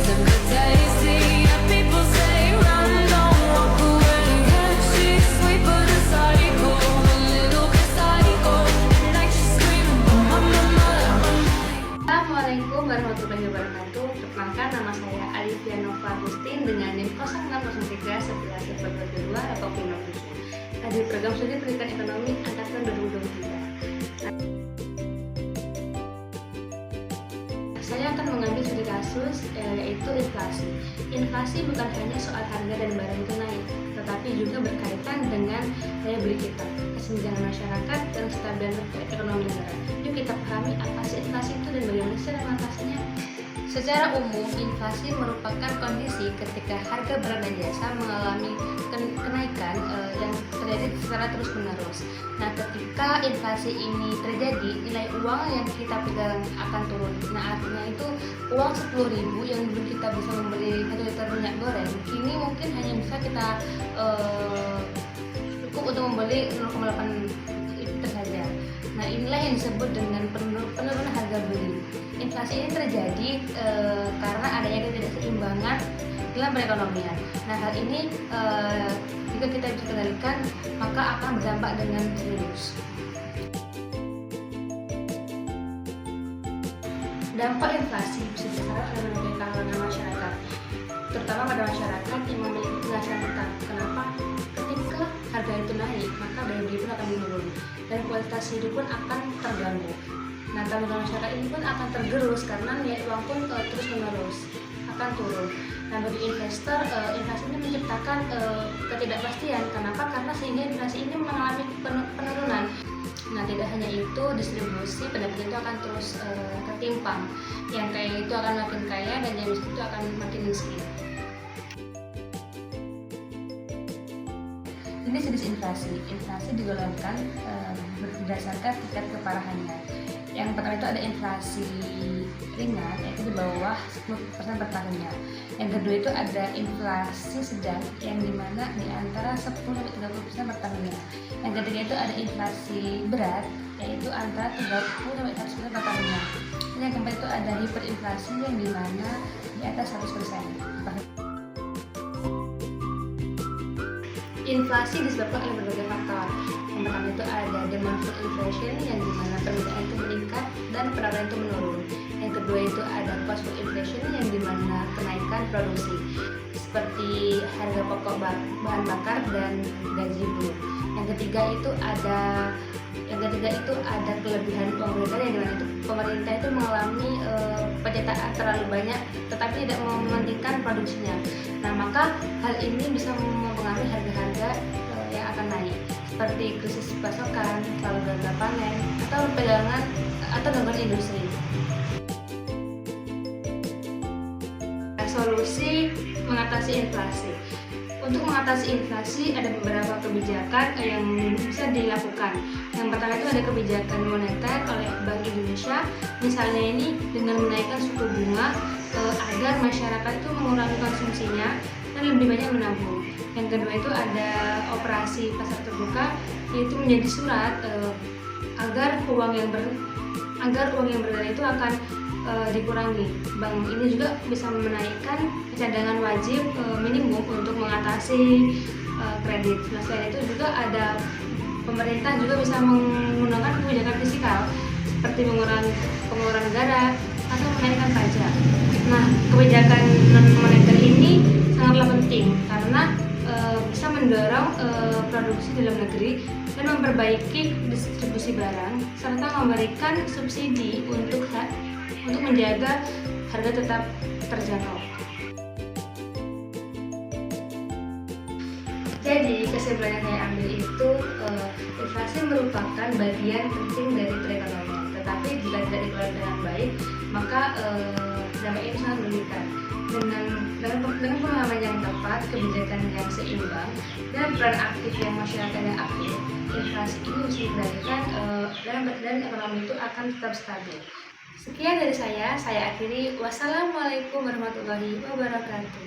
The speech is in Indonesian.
the good days see. People say run, don't walk away. She's sweet but a psycho, a little bit psycho. At night she's screaming, my mama. Assalamualaikum warahmatullahi wabarakatuh. Perkenalkan, nama saya Alivia Nova Agustin dengan NIM 0603 11 Republik Indonesia. Dari program studi pendidikan ekonomi angkatan 2023. Saya akan mengambil studi kasus yaitu inflasi. Inflasi bukan hanya soal harga dan barang itu naik, tetapi juga berkaitan dengan daya beli kita, kesenjangan masyarakat, dan kestabilan ekonomi negara. Yuk kita pahami apa sih inflasi itu dan bagaimana cara mengatasinya. Secara umum, inflasi merupakan kondisi ketika harga barang dan jasa mengalami kenaikan yang terjadi secara terus-menerus. Nah, ketika inflasi ini terjadi, nilai uang yang kita pegang akan turun. Nah, artinya itu uang 10.000 yang dulu kita bisa membeli 1 liter minyak goreng, kini mungkin hanya bisa kita cukup untuk membeli 0,8 liter saja. Nah, inilah yang disebut dengan penurunan harga beli. Inflasi ini terjadi karena adanya ketidakseimbangan dalam perekonomian. Nah, hal ini jika kita bisa kendalikan, maka akan berdampak dengan serius. Dampak inflasi bisa dirasakan oleh berbagai kalangan masyarakat, terutama pada masyarakat yang memiliki penghasilan tetap. Kenapa? Ketika harga itu naik, maka daya beli pun akan menurun dan kualitas hidup pun akan terganggu. Nah, tabungan masyarakat ini pun akan tergerus karena nilai uang pun terus menerus akan turun. Nah, bagi investor, inflasi ini menciptakan ketidakpastian. Kenapa? Karena sehingga inflasi ini mengalami penurunan. Nah, tidak hanya itu, distribusi pendapatan itu akan terus tertimpang. Yang kaya itu akan makin kaya dan yang miskin itu akan makin miskin. Jenis-jenis inflasi. Inflasi digolongkan berdasarkan tingkat keparahannya. Yang pertama itu ada inflasi ringan, yaitu di bawah 10% per tahunnya. Yang kedua itu ada inflasi sedang, yang dimana di antara 10-30% per tahunnya. Yang ketiga itu ada inflasi berat, yaitu antara 30-100% per tahunnya. Dan yang keempat itu ada hiperinflasi, yang dimana di atas 100%. Inflasi disebabkan oleh berbagai faktor. Yang pertama itu ada demand for inflation, yang dimana permintaan itu meningkat dan penawaran itu menurun. Yang kedua itu ada cost for inflation, yang dimana kenaikan produksi seperti harga pokok bahan bakar dan gaji buruh. Yang ketiga itu ada kelebihan uang beredar, yang dimana itu pemerintah itu mengalami pencetakan terlalu banyak tetapi tidak mementingkan produksinya. Nah, maka hal ini bisa mempengaruhi harga-harga yang akan naik, seperti krisis pasokan, selalu gagal panen, atau perdagangan atau gangguan industri. Solusi mengatasi inflasi. Untuk mengatasi inflasi ada beberapa kebijakan yang bisa dilakukan. Yang pertama itu ada kebijakan moneter oleh Bank Indonesia, misalnya ini dengan menaikkan suku bunga agar masyarakat itu mengurangi konsumsinya dan lebih banyak menabung. Yang kedua itu ada operasi pasar terbuka, yaitu menjadi surat agar uang yang beredar itu akan dikurangi. Bank ini juga bisa menaikkan cadangan wajib minimum untuk mengatasi kredit. Nah, selain itu juga ada pemerintah juga bisa menggunakan kebijakan fiskal seperti mengurangi pengeluaran negara atau menaikkan pajak. Nah, kebijakan non moneter ini sangatlah penting karena bisa mendorong produksi dalam negeri dan memperbaiki distribusi barang serta memberikan subsidi untuk menjaga harga tetap terjangkau. Jadi kesimpulan yang saya ambil itu inflasi merupakan bagian penting dari perekonomian. Tetapi jika tidak dikelola dengan baik, maka dampak itu sangat merugikan. Dengan pemahaman yang tepat, kebijakan yang seimbang, dan peran aktif yang masyarakat yang aktif, inflasi ini bisa dikendalikan dan ekonomi itu akan tetap stabil. Sekian dari saya akhiri. Wassalamualaikum warahmatullahi wabarakatuh.